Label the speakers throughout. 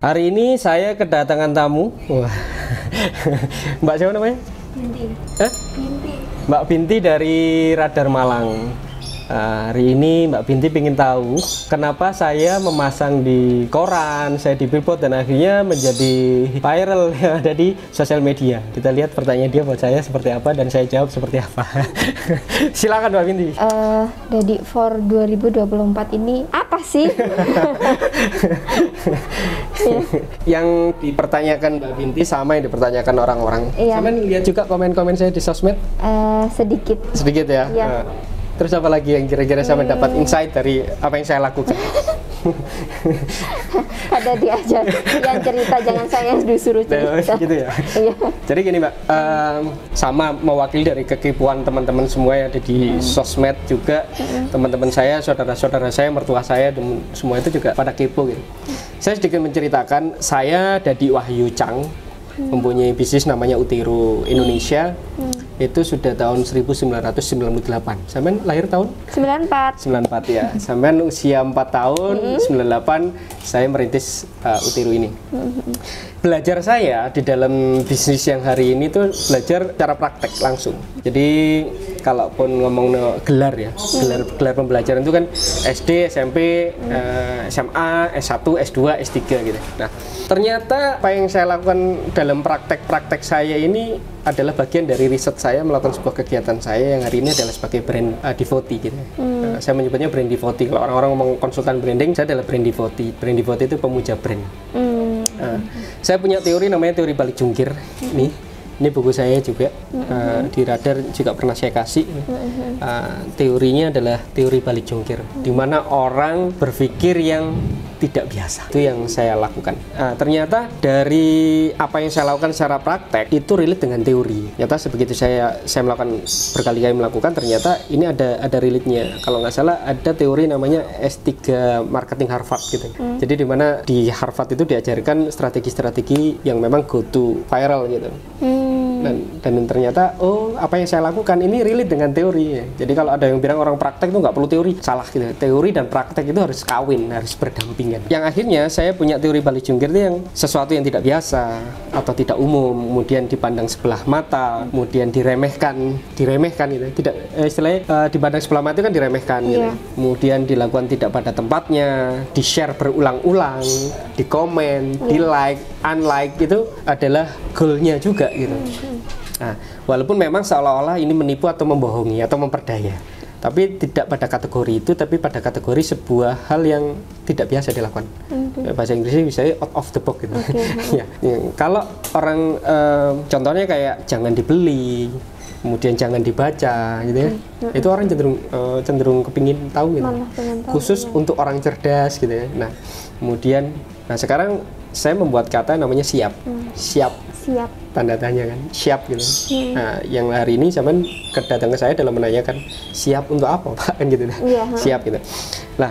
Speaker 1: Hari ini saya kedatangan tamu. Wah. Mbak siapa namanya?
Speaker 2: Binti.
Speaker 1: Binti. Mbak Binti dari Radar Malang. Hari ini Mbak Binti ingin tahu kenapa saya memasang di koran, saya di billboard dan akhirnya menjadi viral yang ada di sosial media. Kita lihat pertanyaan dia buat saya seperti apa dan saya jawab seperti apa. Silakan Mbak Binti.
Speaker 2: Daddy for 2024 ini apa sih?
Speaker 1: Yang dipertanyakan Mbak Binti sama yang dipertanyakan orang-orang.
Speaker 2: Iya.
Speaker 1: Sama lihat juga komen-komen saya di sosmed?
Speaker 2: Sedikit.
Speaker 1: Sedikit ya?
Speaker 2: Iya.
Speaker 1: Terus apa lagi yang kira-kira saya mendapat insight dari apa yang saya lakukan?
Speaker 2: Ada diajar yang cerita, jangan saya yang disuruh cerita.
Speaker 1: Gitu ya?
Speaker 2: Iya.
Speaker 1: Jadi gini Mbak, sama mewakili dari kekepoan teman-teman semua yang ada di sosmed juga. Teman-teman saya, saudara-saudara saya, mertua saya, dan semua itu juga pada kepo gitu. Saya sedikit menceritakan, saya Daddy Wahyu Chang mempunyai bisnis namanya Utero Indonesia. Itu sudah tahun 1998. Sampean lahir tahun?
Speaker 2: 94.
Speaker 1: 94 ya. Sampean usia 4 tahun, 98 saya merintis Utero ini. Belajar saya di dalam bisnis yang hari ini tuh belajar cara praktek langsung. Jadi kalaupun ngomong gelar ya, gelar pembelajaran itu kan SD, SMP, SMA, S1, S2, S3 gitu. Nah, ternyata apa yang saya lakukan dalam praktek-praktek saya ini adalah bagian dari riset saya melakukan sebuah kegiatan saya yang hari ini adalah sebagai brand devotee gitu. Saya menyebutnya brand devotee. Kalau orang-orang ngomong konsultan branding, saya adalah brand devotee. Brand devotee itu pemuja brand. Saya punya teori namanya teori balik jungkir. Ini buku saya juga di Radar juga pernah saya kasih. Teorinya adalah teori balik jungkir, di mana orang berpikir yang tidak biasa. Itu yang saya lakukan. Ternyata dari apa yang saya lakukan secara praktek itu relate dengan teori. Ternyata sebegitu saya melakukan berkali-kali melakukan, ternyata ini ada relate-nya. Kalau nggak salah ada teori namanya S3 Marketing Harvard gitu. Jadi di mana di Harvard itu diajarkan strategi-strategi yang memang go to viral gitu. Dan ternyata apa yang saya lakukan ini relate dengan teori ya. Jadi kalau ada yang bilang orang praktek itu nggak perlu teori, salah gitu. Teori dan praktek itu harus kawin, harus berdampingan. Yang akhirnya saya punya teori balik jungkir itu yang sesuatu yang tidak biasa atau tidak umum, kemudian dipandang sebelah mata, kemudian diremehkan gitu. Tidak istilahnya dipandang sebelah mata itu kan diremehkan gitu. Kemudian dilakukan tidak pada tempatnya, di-share berulang-ulang, di-komen, di-like, unlike itu adalah goalnya juga gitu. Nah, walaupun memang seolah-olah ini menipu atau membohongi atau memperdaya, tapi tidak pada kategori itu, tapi pada kategori sebuah hal yang tidak biasa dilakukan. Bahasa Inggrisnya bisa out of the box gitu. Ya, kalau orang contohnya kayak jangan dibeli, kemudian jangan dibaca gitu ya, itu orang cenderung kepingin tahu gitu. Khusus untuk orang cerdas gitu ya. Nah, kemudian sekarang saya membuat kata namanya siap. Siap. Tanda tanya kan, siap gitu. Nah, yang hari ini zaman kedatangan saya dalam menanyakan siap untuk apa Pak kan gitu. Siap gitu. Nah,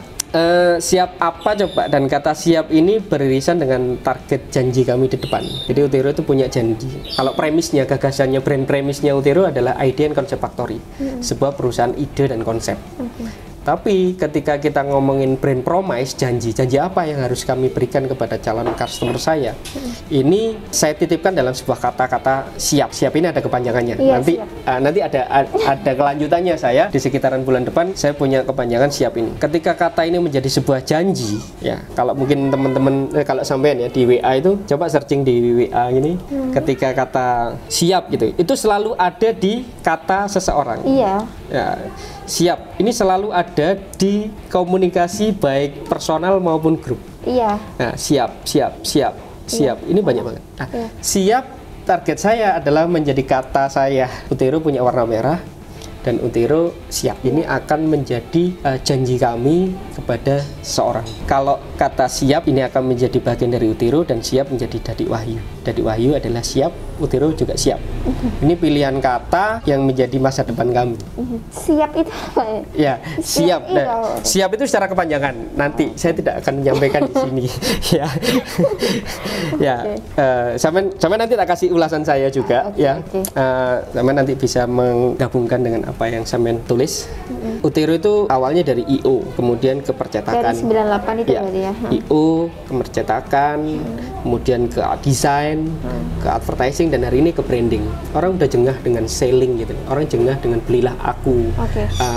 Speaker 1: siap apa coba? Dan kata siap ini beririsan dengan target janji kami di depan. Jadi Utero itu punya janji. Kalau premisnya, gagasannya, brand premisnya Utero adalah Idea and Concept Factory, sebuah perusahaan ide dan konsep. Tapi ketika kita ngomongin brand promise, janji apa yang harus kami berikan kepada calon customer saya, ini saya titipkan dalam sebuah kata-kata siap. Siap ini ada kepanjangannya. Nanti ada kelanjutannya. Saya di sekitaran bulan depan saya punya kepanjangan siap ini. Ketika kata ini menjadi sebuah janji, ya kalau mungkin teman-teman kalau sampean ya di WA itu coba searching di WA ini, ketika kata siap gitu, itu selalu ada di kata seseorang. Ya, siap ini selalu ada di komunikasi baik personal maupun grup. Nah, siap. Ini banyak banget. Nah, siap target saya adalah menjadi kata saya. Utero punya warna merah dan Utero siap. Ini akan menjadi janji kami kepada seorang. Kalau kata siap ini akan menjadi bagian dari Utero dan siap menjadi Daddy Wahyu. dari Wahyu adalah siap, Utero juga siap. Ini pilihan kata yang menjadi masa depan kami.
Speaker 2: Siap itu apa ya?
Speaker 1: Ya, siap.
Speaker 2: Siap, iya.
Speaker 1: Siap itu secara kepanjangan. Nanti saya tidak akan menyampaikan di sini. Ya, ya. Sampai nanti tak kasih ulasan saya juga. Ya, sampai nanti bisa menggabungkan dengan apa yang sampai tulis. Utero itu awalnya dari IO, kemudian ke percetakan.
Speaker 2: Dari 98 itu
Speaker 1: ya,
Speaker 2: berarti ya.
Speaker 1: IO ke percetakan, kemudian ke desain, ke advertising, dan hari ini ke branding. Orang udah jengah dengan selling gitu. Orang jengah dengan belilah aku.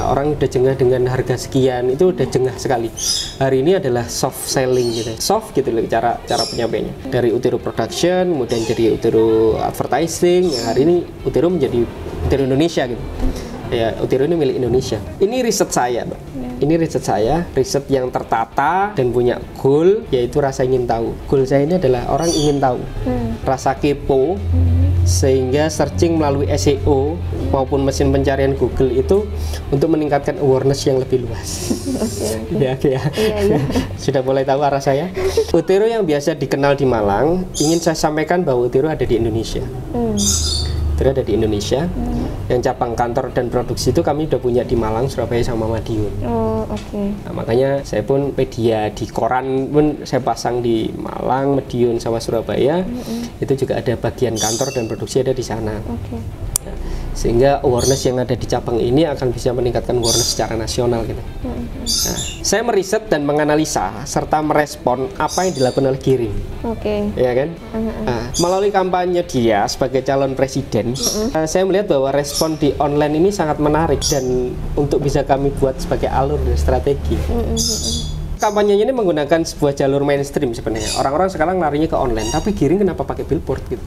Speaker 1: Orang udah jengah dengan harga sekian, itu udah jengah sekali. Hari ini adalah soft selling gitu. Soft gitu loh cara penyampaiannya. Dari Utero Production, kemudian jadi Utero Advertising, yang hari ini Utero menjadi Utero Indonesia gitu. Ya, Utero ini milik Indonesia. Ini riset saya, Mbak. Ini riset saya, riset yang tertata dan punya goal, yaitu rasa ingin tahu. Goal saya ini adalah orang ingin tahu, rasa kepo, sehingga searching melalui SEO maupun mesin pencarian Google itu untuk meningkatkan awareness yang lebih luas. Ya. Sudah mulai tahu arah saya. Utero yang biasa dikenal di Malang, ingin saya sampaikan bahwa Utero ada di Indonesia. Utero ada di Indonesia. Yang cabang kantor dan produksi itu kami udah punya di Malang, Surabaya, sama Madiun. Nah, makanya saya pun media di koran pun saya pasang di Malang, Madiun, sama Surabaya. Itu juga ada bagian kantor dan produksi ada di sana. Nah, sehingga awareness yang ada di cabang ini akan bisa meningkatkan awareness secara nasional gitu. Nah, saya meriset dan menganalisa serta merespon apa yang dilakukan oleh Giring. Ya kan? Nah, melalui kampanye dia sebagai calon presiden, saya melihat bahwa respon di online ini sangat menarik dan untuk bisa kami buat sebagai alur dan strategi. Kampanyenya ini menggunakan sebuah jalur mainstream sebenarnya. Orang-orang sekarang larinya ke online, tapi Giring kenapa pakai billboard gitu?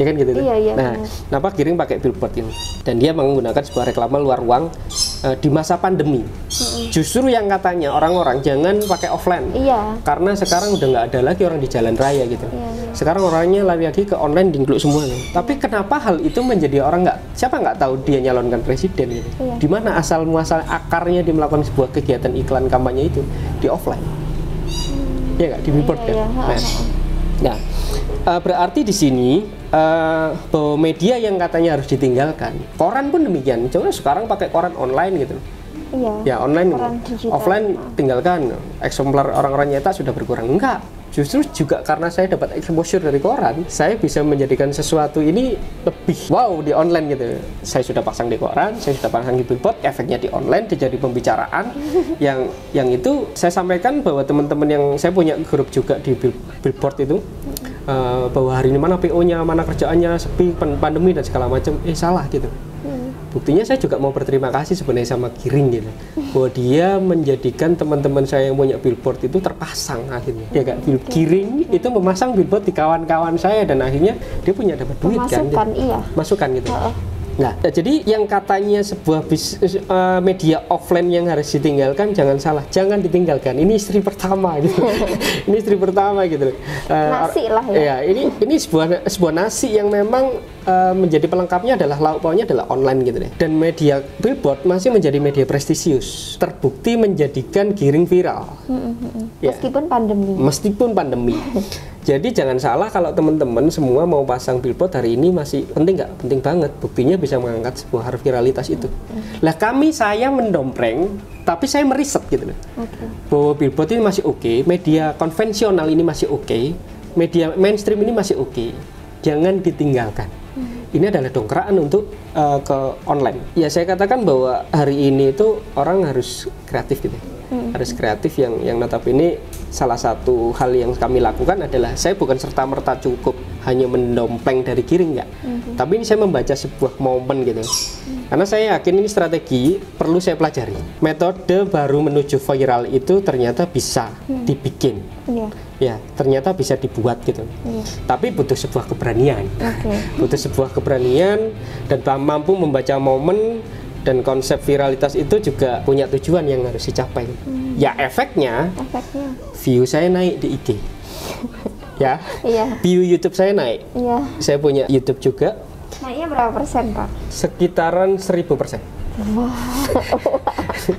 Speaker 1: Ya kan gitu. Nah, kenapa Giring pakai billboard ini? Dan dia menggunakan sebuah reklame luar ruang di masa pandemi. Justru yang katanya orang-orang jangan pakai offline. Karena sekarang udah nggak ada lagi orang di jalan raya gitu. Sekarang orangnya lari lagi ke online dingkluk semua nih. Tapi kenapa hal itu menjadi orang siapa nggak tahu dia nyalonkan presiden gitu. Di mana asal muasal akarnya dia melakukan sebuah kegiatan iklan kampanye itu di offline. Ya nggak, di billboard kan. Nah, berarti di sini bahwa media yang katanya harus ditinggalkan, koran pun demikian. Coba sekarang pakai koran online gitu. Ya online, offline tinggalkan. Eksemplar orang-orang nyetak sudah berkurang. Enggak, justru juga karena saya dapat exposure dari koran, saya bisa menjadikan sesuatu ini lebih wow di online gitu. Saya sudah pasang di koran, saya sudah pasang di billboard, efeknya di online, jadi pembicaraan yang itu saya sampaikan bahwa teman-teman yang saya punya grup juga di billboard itu, bahwa hari ini mana PO-nya, mana kerjaannya, sepi, pandemi dan segala macam, salah gitu. Buktinya saya juga mau berterima kasih sebenarnya sama Giring gitu, bahwa dia menjadikan teman-teman saya yang punya billboard itu terpasang akhirnya. Ya kak, Giring itu memasang billboard di kawan-kawan saya dan akhirnya dia punya dapat duit kan. Masukan gitu. Nah, jadi yang katanya sebuah media offline yang harus ditinggalkan, jangan salah, jangan ditinggalkan. Ini istri pertama gitu. Ini istri pertama gitu.
Speaker 2: Nasi lah ya.
Speaker 1: Ya, ini sebuah nasi yang memang menjadi pelengkapnya adalah lauk pauknya adalah online gitu deh. Dan media billboard masih menjadi media prestisius, terbukti menjadikan Giring viral.
Speaker 2: Meskipun pandemi.
Speaker 1: Meskipun pandemi. Jadi jangan salah kalau teman-teman semua mau pasang billboard hari ini masih penting nggak? Penting banget. Buktinya bisa mengangkat sebuah harus viralitas itu. Lah saya mendompreng, tapi saya meriset gitu loh. Bahwa billboard ini masih oke, media konvensional ini masih oke, media mainstream ini masih oke. Jangan ditinggalkan. Ini adalah dongkrakan untuk ke online. Ya saya katakan bahwa hari ini itu orang harus kreatif gitu. Harus kreatif yang notabene salah satu hal yang kami lakukan adalah saya bukan serta-merta cukup hanya mendompleng dari Giring enggak. Tapi ini saya membaca sebuah momen gitu. Karena saya yakin ini strategi perlu saya pelajari. Metode baru menuju viral itu ternyata bisa dibikin. Ya, ternyata bisa dibuat gitu. Tapi butuh sebuah keberanian. Butuh sebuah keberanian dan mampu membaca momen. Dan konsep viralitas itu juga punya tujuan yang harus dicapai. Ya efeknya view saya naik di IG. Ya, view YouTube saya naik. Saya punya YouTube juga.
Speaker 2: Naiknya berapa persen, Pak?
Speaker 1: Sekitaran 1000%.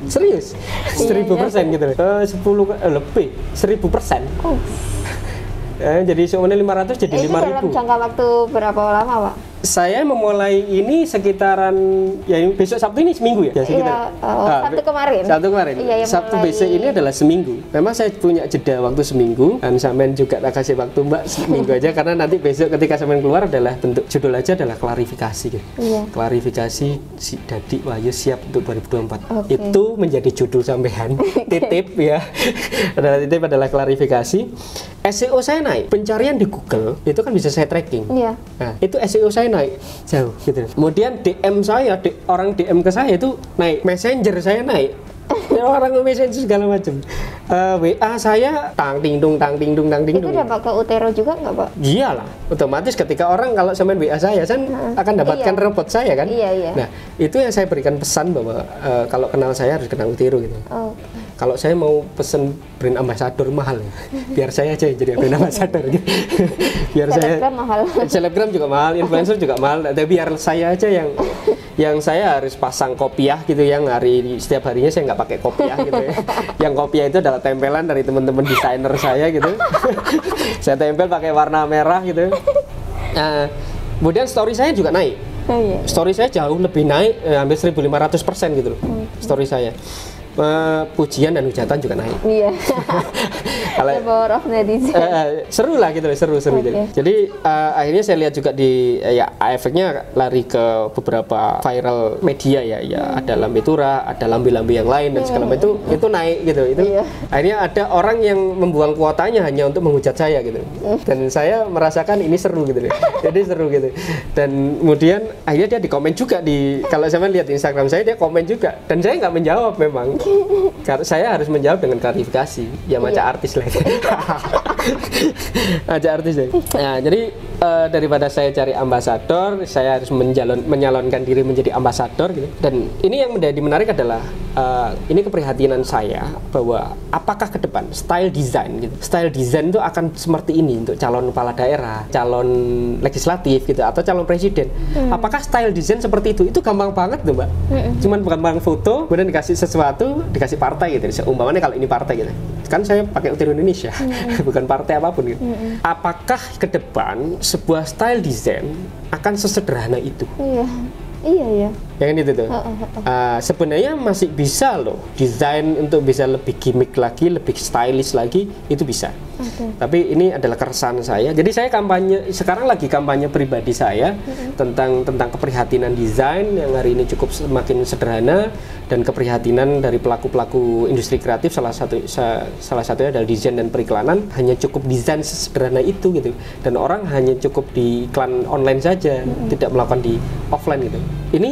Speaker 1: Serius? 1000% gitu. 10 lebih 1000%. Jadi semuanya 500 jadi 5.000.
Speaker 2: Itu dalam jangka waktu berapa lama, Pak?
Speaker 1: Saya memulai ini sekitaran ya besok Sabtu ini seminggu ya.
Speaker 2: Iya, Sabtu kemarin.
Speaker 1: Sabtu kemarin.
Speaker 2: Iya,
Speaker 1: Sabtu
Speaker 2: mulai...
Speaker 1: besok ini adalah seminggu. Memang saya punya jeda waktu seminggu dan sampean juga tak kasih waktu Mbak seminggu aja karena nanti besok ketika sampean keluar adalah bentuk judul aja adalah klarifikasi gitu.
Speaker 2: Iya.
Speaker 1: Klarifikasi si Dadi Wahyu siap untuk 2024. Itu menjadi judul sampean. Titip ya. adalah klarifikasi. SEO saya naik, pencarian di Google itu kan bisa saya tracking.
Speaker 2: Iya.
Speaker 1: Nah, itu SEO saya naik jauh gitu. Kemudian DM saya, orang DM ke saya itu naik, Messenger saya naik. Orang Messenger segala macam. WA saya tang ting dung.
Speaker 2: Itu dapat ke Utero juga nggak, Pak?
Speaker 1: Iyalah, otomatis ketika orang kalau sampean WA saya kan akan dapatkan robot saya kan.
Speaker 2: Iya.
Speaker 1: Nah, itu yang saya berikan pesan bahwa kalau kenal saya harus kenal Utero gitu. Kalau saya mau pesen brand ambassador mahal ya, biar saya aja yang jadi brand ambassador gitu. Biar
Speaker 2: selebgram mahal.
Speaker 1: Selebgram juga mahal, influencer juga mahal. Tapi biar saya aja yang saya harus pasang kopiah gitu, yang setiap harinya saya nggak pakai kopiah gitu ya. Yang kopiah itu adalah tempelan dari teman-teman desainer saya gitu. Saya tempel pakai warna merah gitu. Nah, kemudian story saya juga naik. Story saya jauh lebih naik, hampir 1.500% gitu loh. Story saya. Pujian dan hujatan juga naik.
Speaker 2: Iya.
Speaker 1: Kalau
Speaker 2: power of netizen.
Speaker 1: Seru lah gitu, seru. Jadi akhirnya saya lihat juga ya efeknya lari ke beberapa viral media ya. Ada Lambe Tura, ada lambe-lambe yang lain dan segala macam itu naik gitu. Itu akhirnya ada orang yang membuang kuotanya hanya untuk menghujat saya gitu. Dan saya merasakan ini seru gitu. Jadi seru gitu. Dan kemudian akhirnya dia di komen juga kalau saya lihat di Instagram saya dia komen juga dan saya nggak menjawab memang. Karena saya harus menjawab dengan klarifikasi, ya macam artis lah. Macam artis ya. Nah, jadi daripada saya cari ambasador, saya harus menyalonkan diri menjadi ambasador gitu. Dan ini yang menjadi menarik adalah ini keprihatinan saya bahwa apakah ke depan style design gitu. Style design itu akan seperti ini untuk calon kepala daerah, calon legislatif gitu atau calon presiden. Apakah style design seperti itu? Itu gampang banget tuh, Mbak. Cuman gampang foto, kemudian dikasih sesuatu, dikasih partai gitu. Umpamanya kalau ini partai gitu. Kan saya pakai Utero Indonesia, bukan partai apapun gitu. Apakah ke depan sebuah style design akan sesederhana itu?
Speaker 2: Iya.
Speaker 1: Yang itu tuh. Sebenarnya masih bisa loh desain untuk bisa lebih gimmick lagi, lebih stylish lagi, itu bisa. Tapi ini adalah keresahan saya. Jadi saya sekarang lagi kampanye pribadi saya tentang keprihatinan desain yang hari ini cukup semakin sederhana dan keprihatinan dari pelaku-pelaku industri kreatif salah satunya adalah desain dan periklanan hanya cukup desain sesederhana itu gitu. Dan orang hanya cukup di iklan online saja, tidak melakukan di offline gitu. Ini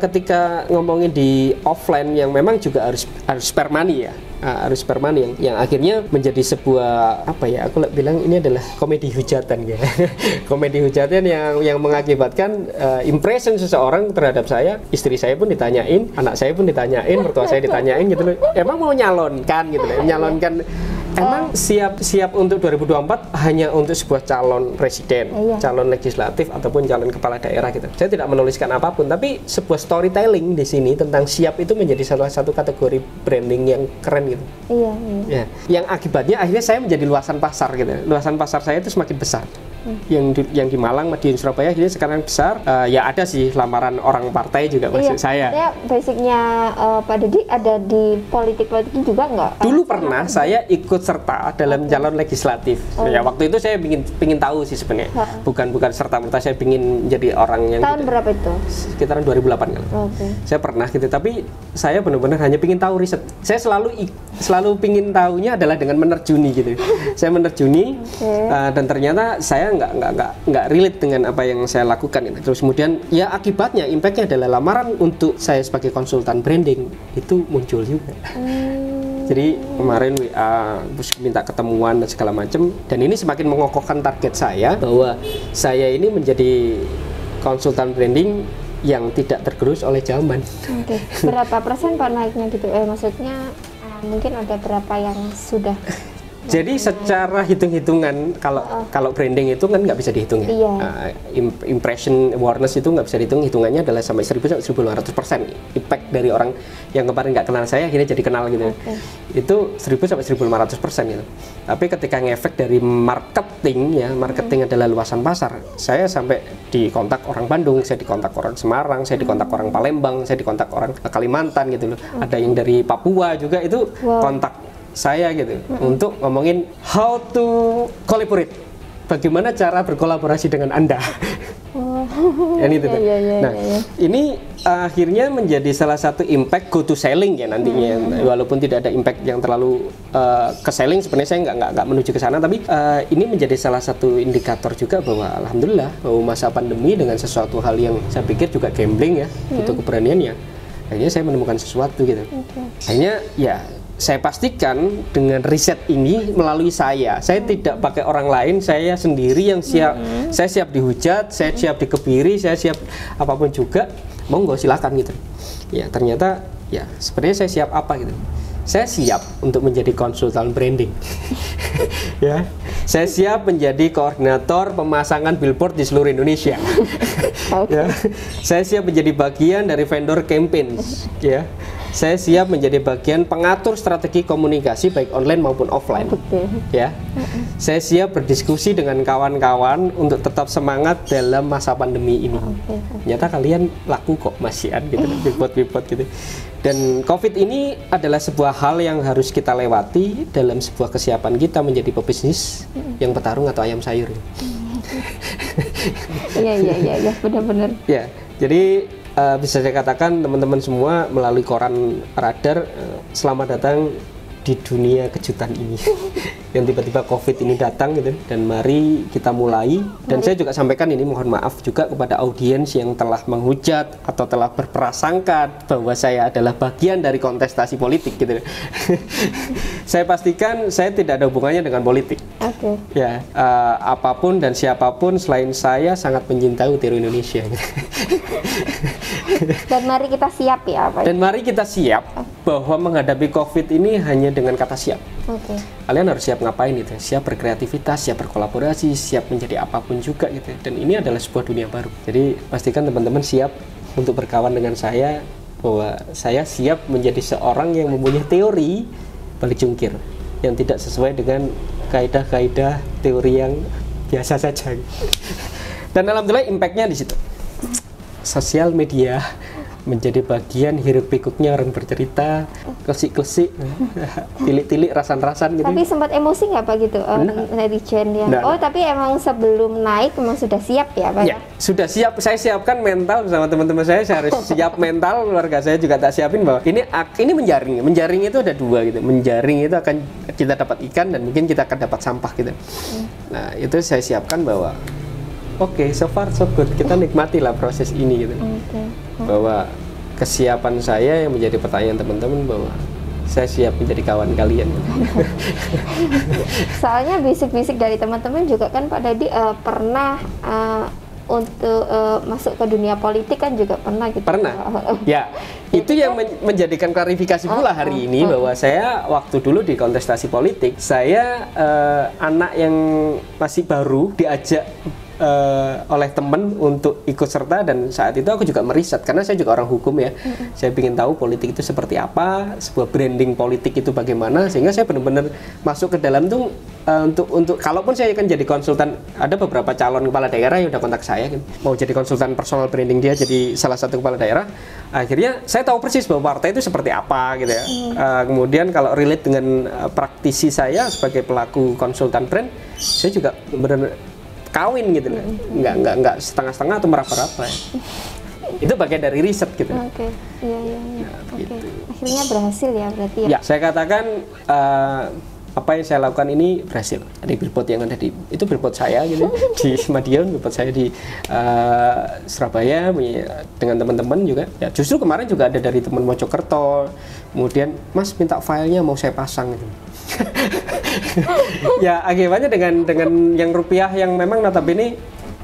Speaker 1: ketika ngomongin di offline yang memang juga harus spare money ya. Harus spare money yang akhirnya menjadi sebuah apa ya, aku bilang ini adalah komedi hujatan ya. Komedi hujatan yang mengakibatkan impression seseorang terhadap saya. Istri saya pun ditanyain, anak saya pun ditanyain, mertua saya ditanyain gitu loh. Emang mau nyalonkan gitu loh, menyalonkan. Emang siap untuk 2024 hanya untuk sebuah calon presiden, calon legislatif ataupun calon kepala daerah gitu. Saya tidak menuliskan apapun, tapi sebuah storytelling di sini tentang siap itu menjadi salah satu kategori branding yang keren gitu. Ya, yang akibatnya akhirnya saya menjadi luasan pasar gitu. Luasan pasar saya itu semakin besar. Yang di Malang, di Surabaya ini sekarang besar. Ya ada sih lamaran orang partai juga masuk saya.
Speaker 2: Ya basicnya Pak Dadi ada di politik juga nggak?
Speaker 1: Dulu pernah saya ikut serta dalam calon legislatif. Ya waktu itu saya pingin tahu sih sebenarnya. Bukan serta-merta saya pingin jadi orang yang.
Speaker 2: Tahun berapa itu?
Speaker 1: Sekitaran 2008 kan. Saya pernah gitu, tapi saya benar-benar hanya pingin tahu riset. Saya selalu pingin tahunya adalah dengan menerjuni gitu. Saya menerjuni dan ternyata saya nggak relate dengan apa yang saya lakukan gitu. Terus kemudian ya akibatnya impactnya adalah lamaran untuk saya sebagai konsultan branding itu muncul juga. Jadi kemarin WA terus minta ketemuan dan segala macam, dan ini semakin mengokohkan target saya bahwa saya ini menjadi konsultan branding yang tidak tergerus oleh zaman.
Speaker 2: Berapa persen Pak naiknya gitu? Maksudnya mungkin ada berapa yang sudah
Speaker 1: Jadi secara hitung-hitungan kalau branding itu kan nggak bisa dihitung ya.
Speaker 2: Iya.
Speaker 1: Impression awareness itu nggak bisa dihitung, hitungannya adalah sampai 1.000 sampai 1.500% impact dari orang yang kemarin nggak kenal saya akhirnya jadi kenal gitu. Itu 1.000 sampai 1.500% gitu. Tapi ketika ngefek dari marketing ya, marketing adalah luasan pasar. Saya sampai dikontak orang Bandung, saya dikontak orang Semarang, saya dikontak orang Palembang, saya dikontak orang Kalimantan gitu loh. Ada yang dari Papua juga itu kontak saya gitu untuk ngomongin how to collaborate, bagaimana cara berkolaborasi dengan Anda. Ini akhirnya menjadi salah satu impact go to selling ya nantinya. Walaupun tidak ada impact yang terlalu ke selling, sebenarnya saya nggak menuju ke sana, tapi ini menjadi salah satu indikator juga bahwa alhamdulillah bahwa masa pandemi dengan sesuatu hal yang saya pikir juga gambling ya, itu keberaniannya, akhirnya saya menemukan sesuatu gitu. Akhirnya ya saya pastikan dengan riset ini melalui saya tidak pakai orang lain, saya sendiri yang siap. Saya siap dihujat, saya siap dikebiri, saya siap apapun juga, monggo silakan gitu. Ya ternyata ya sebenarnya saya siap apa gitu. Saya siap untuk menjadi konsultan branding. Ya, saya siap menjadi koordinator pemasangan billboard di seluruh Indonesia. Ya, saya siap menjadi bagian dari vendor campaigns. Ya, saya siap menjadi bagian pengatur strategi komunikasi baik online maupun offline. Ya, saya siap berdiskusi dengan kawan-kawan untuk tetap semangat dalam masa pandemi ini. Ternyata kalian laku kok masihan gitu, billboard gitu. Dan COVID ini adalah sebuah hal yang harus kita lewati dalam sebuah kesiapan kita menjadi pebisnis yang petarung atau ayam sayur.
Speaker 2: Iya, benar-benar.
Speaker 1: Ya, jadi bisa saya katakan teman-teman semua melalui koran Radar, selamat datang di dunia kejutan ini. Yang tiba-tiba COVID ini datang gitu, dan mari kita mulai. Dan saya juga sampaikan ini, mohon maaf juga kepada audiens yang telah menghujat atau telah berprasangka bahwa saya adalah bagian dari kontestasi politik gitu. Saya pastikan saya tidak ada hubungannya dengan politik. Ya, apapun dan siapapun selain saya sangat mencintai Utero Indonesia.
Speaker 2: Dan mari kita siap ya Pak.
Speaker 1: Dan mari kita siap bahwa menghadapi COVID ini hanya dengan kata siap. Kalian harus siap ngapain gitu, siap berkreativitas, siap berkolaborasi, siap menjadi apapun juga gitu. Dan ini adalah sebuah dunia baru. Jadi pastikan teman-teman siap untuk berkawan dengan saya, bahwa saya siap menjadi seorang yang mempunyai teori balik jungkir yang tidak sesuai dengan kaidah-kaidah teori yang biasa saja. Dan alhamdulillah impactnya di situ. Sosial media menjadi bagian hiruk pikuknya orang bercerita, klesik-klesik, tilik-tilik, rasan-rasan gitu.
Speaker 2: Tapi sempat emosi nggak Pak gitu netizen ya? Oh tapi emang sebelum naik memang sudah siap ya Pak?
Speaker 1: Ya, sudah siap. Saya siapkan mental bersama teman-teman saya harus siap mental, keluarga saya juga tak siapin bahwa ini menjaring. Menjaring itu ada dua gitu. Menjaring itu akan kita dapat ikan dan mungkin kita akan dapat sampah gitu. Nah itu saya siapkan bahwa oke, so far so good. Kita nikmatilah proses ini gitu. Bahwa kesiapan saya yang menjadi pertanyaan teman-teman, bahwa saya siap menjadi kawan kalian. Soalnya
Speaker 2: bisik-bisik dari teman-teman juga kan Pak Dadi pernah untuk masuk ke dunia politik kan juga pernah gitu.
Speaker 1: Pernah. Ya, itu yang menjadikan klarifikasi pula hari ini bahwa saya waktu dulu di kontestasi politik, saya anak yang masih baru diajak oleh teman untuk ikut serta, dan saat itu aku juga meriset karena saya juga orang hukum ya. Saya ingin tahu politik itu seperti apa, sebuah branding politik itu bagaimana, sehingga saya benar-benar masuk ke dalam tuh untuk kalaupun saya akan jadi konsultan, ada beberapa calon kepala daerah yang udah kontak saya gitu, mau jadi konsultan personal branding dia jadi salah satu kepala daerah. Akhirnya saya tahu persis bahwa partai itu seperti apa gitu ya. Kemudian kalau relate dengan praktisi saya sebagai pelaku konsultan brand, saya juga benar-benar kawin gitu loh, nggak setengah-setengah atau meraba-raba ya. Itu bagian dari riset gitu.
Speaker 2: Iya. Akhirnya berhasil ya berarti ya.
Speaker 1: Ya, saya katakan apa yang saya lakukan ini berhasil. Ada billboard yang ada itu billboard saya gitu di Madiun, billboard saya di Surabaya dengan teman-teman juga. Ya, justru kemarin juga ada dari teman Mojokerto. Kemudian, Mas minta filenya mau saya pasang gitu. Ya akibatnya dengan yang rupiah yang memang notabene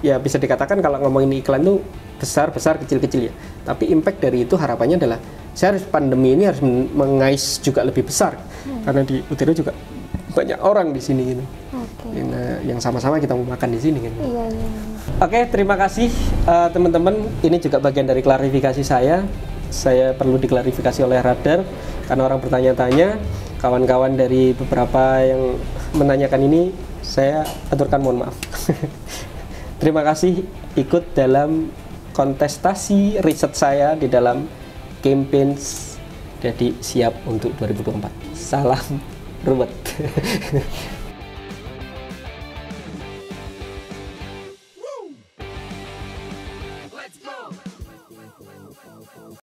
Speaker 1: ya bisa dikatakan kalau ngomongin iklan tuh besar kecil ya, tapi impact dari itu harapannya adalah saya harus pandemi ini harus mengais juga lebih besar karena di Utero juga banyak orang di sini gitu.
Speaker 2: Oke.
Speaker 1: Yang sama-sama kita mau makan di sini kan.
Speaker 2: Iya, iya.
Speaker 1: Oke, terima kasih teman-teman. Ini juga bagian dari klarifikasi saya. Saya perlu diklarifikasi oleh Radar karena orang bertanya-tanya. Kawan-kawan dari beberapa yang menanyakan ini, saya aturkan mohon maaf. Terima kasih ikut dalam kontestasi riset saya di dalam campaigns. Jadi siap untuk 2024. Salam ruwet.